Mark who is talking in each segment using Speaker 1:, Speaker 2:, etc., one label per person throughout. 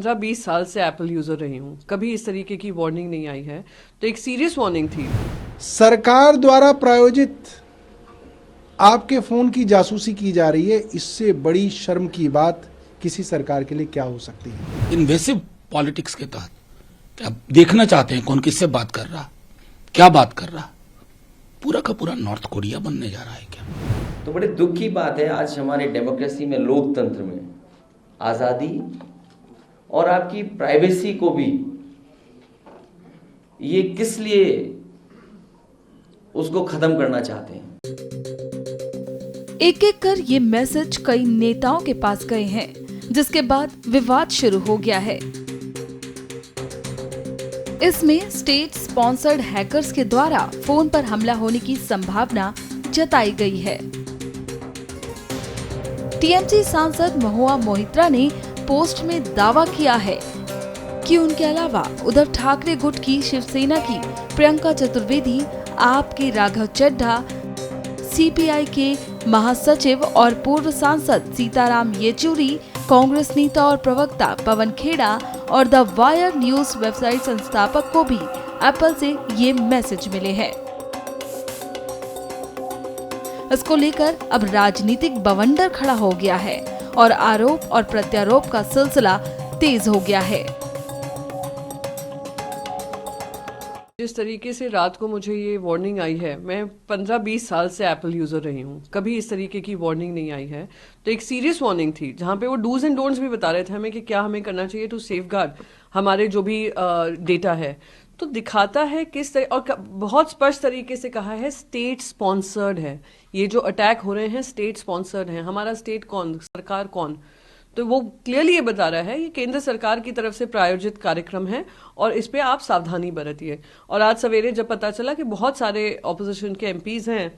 Speaker 1: 15-20 साल से Apple user रही हूँ, कभी इस तरीके की वार्निंग नहीं आई है, तो एक सीरियस वार्निंग थी।
Speaker 2: सरकार द्वारा प्रायोजित आपके फोन की जासूसी की जा रही है, इससे बड़ी शर्म की बात किसी सरकार के लिए क्या हो सकती है।
Speaker 3: इन्वेसिव पॉलिटिक्स के तहत क्या देखना चाहते हैं कौन किससे बात कर रहा, क्या बात कर रहा, पूरा का पूरा नॉर्थ कोरिया बनने जा रहा है क्या।
Speaker 4: तो बड़े दुख की बात है, आज हमारे डेमोक्रेसी में, लोकतंत्र में आज़ादी और आपकी प्राइवेसी को भी ये किस लिए उसको खत्म करना चाहते हैं।
Speaker 5: एक एक कर ये मैसेज कई नेताओं के पास गए हैं, जिसके बाद विवाद शुरू हो गया है। इसमें स्टेट स्पॉन्सर्ड हैकर्स के द्वारा फोन पर हमला होने की संभावना जताई गई है। टीएमसी सांसद महुआ मोहित्रा ने पोस्ट में दावा किया है कि उनके अलावा उद्धव ठाकरे गुट की शिवसेना की प्रियंका चतुर्वेदी, आप के राघव चड्ढा, सीपीआई के महासचिव और पूर्व सांसद सीताराम येचुरी, कांग्रेस नेता और प्रवक्ता पवन खेड़ा और द वायर न्यूज वेबसाइट संस्थापक को भी एप्पल से ये मैसेज मिले हैं। इसको लेकर अब राजनीतिक बवंडर खड़ा हो गया है और आरोप और प्रत्यारोप का सिलसिला तेज हो गया है।
Speaker 1: जिस तरीके से रात को मुझे ये वार्निंग आई है, मैं 15-20 साल से एप्पल यूजर रही हूँ, कभी इस तरीके की वार्निंग नहीं आई है, तो एक सीरियस वार्निंग थी जहाँ पे वो डूज एंड डोंट्स भी बता रहे थे हमें कि क्या हमें करना चाहिए टू सेफगार्ड हमारे जो भी डेटा है। तो दिखाता है किस तरह, और बहुत स्पष्ट तरीके से कहा है स्टेट स्पॉन्सर्ड है, ये जो अटैक हो रहे हैं स्टेट स्पॉन्सर्ड हैं। हमारा स्टेट कौन, सरकार कौन, तो वो क्लियरली ये बता रहा है ये केंद्र सरकार की तरफ से प्रायोजित कार्यक्रम है और इस पे आप सावधानी बरतिए। और आज सवेरे जब पता चला कि बहुत सारे ऑपोजिशन के एमपीज हैं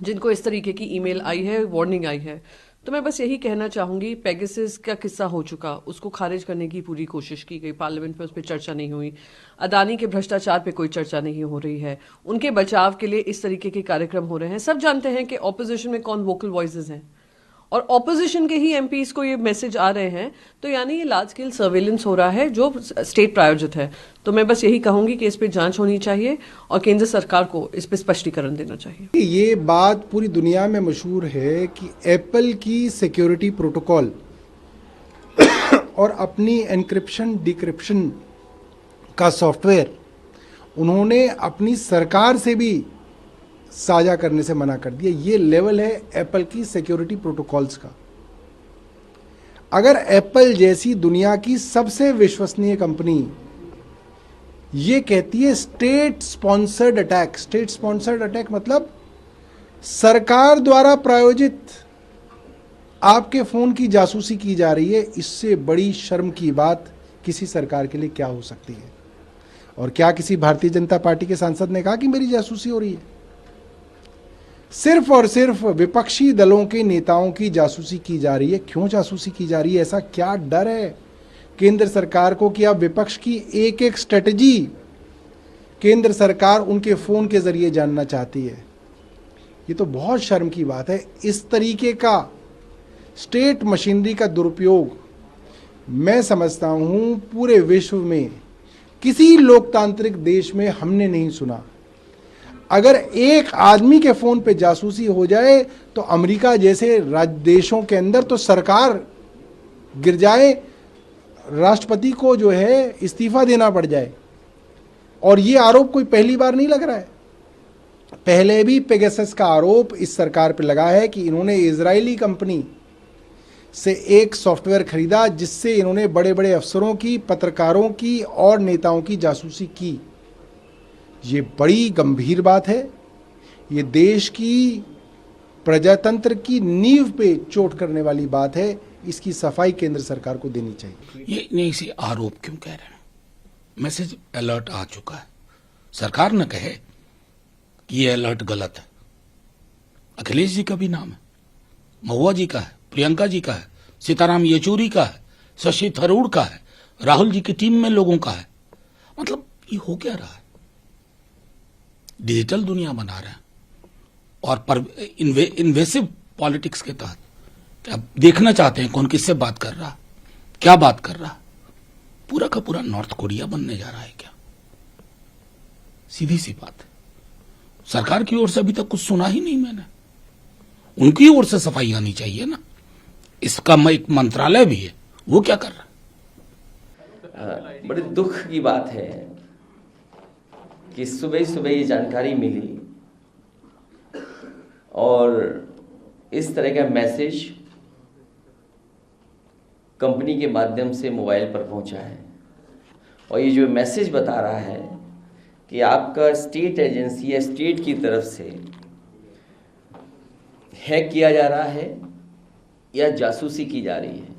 Speaker 1: जिनको इस तरीके की ईमेल आई है, वार्निंग आई है, तो मैं बस यही कहना चाहूंगी, पेगासस का किस्सा हो चुका, उसको खारिज करने की पूरी कोशिश की गई, पार्लियामेंट में उस पर चर्चा नहीं हुई। अदानी के भ्रष्टाचार पे कोई चर्चा नहीं हो रही है, उनके बचाव के लिए इस तरीके के कार्यक्रम हो रहे हैं। सब जानते हैं कि ऑपोजिशन में कौन वोकल वॉइसेस हैं और ऑपोजिशन के ही एमपीज को ये मैसेज आ रहे हैं, तो यानी ये लार्ज स्केल सर्वेलेंस हो रहा है जो स्टेट प्रायोजित है। तो मैं बस यही कहूंगी कि इस पे जांच होनी चाहिए और केंद्र सरकार को इस पे स्पष्टीकरण देना चाहिए।
Speaker 2: ये बात पूरी दुनिया में मशहूर है कि एप्पल की सिक्योरिटी प्रोटोकॉल और अपनी एनक्रिप्शन डिक्रिप्शन का सॉफ्टवेयर उन्होंने अपनी सरकार से भी साझा करने से मना कर दिया। ये लेवल है एप्पल की सिक्योरिटी प्रोटोकॉल्स का। अगर एप्पल जैसी दुनिया की सबसे विश्वसनीय कंपनी ये कहती है state sponsored attack, state sponsored attack मतलब सरकार द्वारा प्रायोजित आपके फोन की जासूसी की जा रही है, इससे बड़ी शर्म की बात किसी सरकार के लिए क्या हो सकती है। और क्या किसी भारतीय जनता पार्टी के सांसद ने कहा कि मेरी जासूसी हो रही है? सिर्फ और सिर्फ विपक्षी दलों के नेताओं की जासूसी की जा रही है। क्यों जासूसी की जा रही है? ऐसा क्या डर है केंद्र सरकार को कि अब विपक्ष की एक एक स्ट्रेटजी केंद्र सरकार उनके फोन के जरिए जानना चाहती है? ये तो बहुत शर्म की बात है। इस तरीके का स्टेट मशीनरी का दुरुपयोग मैं समझता हूं पूरे विश्व में किसी लोकतांत्रिक देश में हमने नहीं सुना। अगर एक आदमी के फोन पे जासूसी हो जाए तो अमेरिका जैसे देशों के अंदर तो सरकार गिर जाए, राष्ट्रपति को जो है इस्तीफा देना पड़ जाए। और ये आरोप कोई पहली बार नहीं लग रहा है, पहले भी पेगासस का आरोप इस सरकार पे लगा है कि इन्होंने इजरायली कंपनी से एक सॉफ्टवेयर खरीदा जिससे इन्होंने बड़े बड़े अफसरों की, पत्रकारों की और नेताओं की जासूसी की। ये बड़ी गंभीर बात है। ये देश की प्रजातंत्र की नींव पे चोट करने वाली बात है। इसकी सफाई केंद्र सरकार को देनी चाहिए।
Speaker 3: ये नहीं, इसी आरोप क्यों कह रहे हैं? मैसेज अलर्ट आ चुका है, सरकार न कहे कि ये अलर्ट गलत है। अखिलेश जी का भी नाम है, महुआ जी का है, प्रियंका जी का है, सीताराम येचुरी का है, शशि थरूर का है, राहुल जी की टीम में लोगों का है। मतलब ये हो क्या रहा है? डिजिटल दुनिया बना रहे हैं और इन्वेसिव पॉलिटिक्स के तहत क्या देखना चाहते हैं कौन किससे बात कर रहा, क्या बात कर रहा, पूरा का पूरा नॉर्थ कोरिया बनने जा रहा है क्या? सीधी सी बात है। सरकार की ओर से अभी तक कुछ सुना ही नहीं मैंने। उनकी ओर से सफाई आनी चाहिए ना। इसका एक मंत्रालय भी है, वो क्या कर रहा है?
Speaker 4: बड़े दुख की बात है कि सुबह सुबह ये जानकारी मिली और इस तरह का मैसेज कंपनी के माध्यम से मोबाइल पर पहुंचा है। और ये जो मैसेज बता रहा है कि आपका स्टेट एजेंसी या स्टेट की तरफ से हैक किया जा रहा है या जासूसी की जा रही है।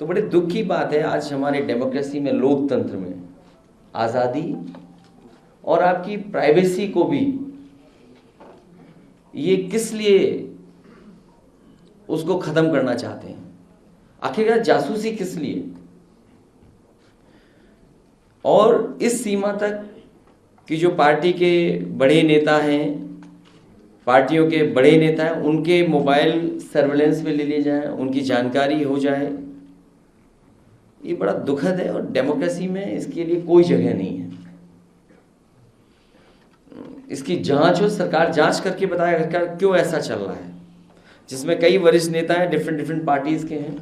Speaker 4: तो बड़े दुख की बात है, आज हमारे डेमोक्रेसी में, लोकतंत्र में आज़ादी और आपकी प्राइवेसी को भी ये किस लिए उसको ख़त्म करना चाहते हैं? आखिरकार जासूसी किस लिए? और इस सीमा तक कि जो पार्टी के बड़े नेता हैं, पार्टियों के बड़े नेता हैं, उनके मोबाइल सर्वेलेंस में ले लिए जाएं, उनकी जानकारी हो जाए। ये बड़ा दुखद है और डेमोक्रेसी में इसके लिए कोई जगह नहीं है। इसकी जांच हो, सरकार जांच करके बताए क्यों ऐसा चल रहा है, जिसमें कई वरिष्ठ नेता हैं, डिफरेंट पार्टीज के हैं।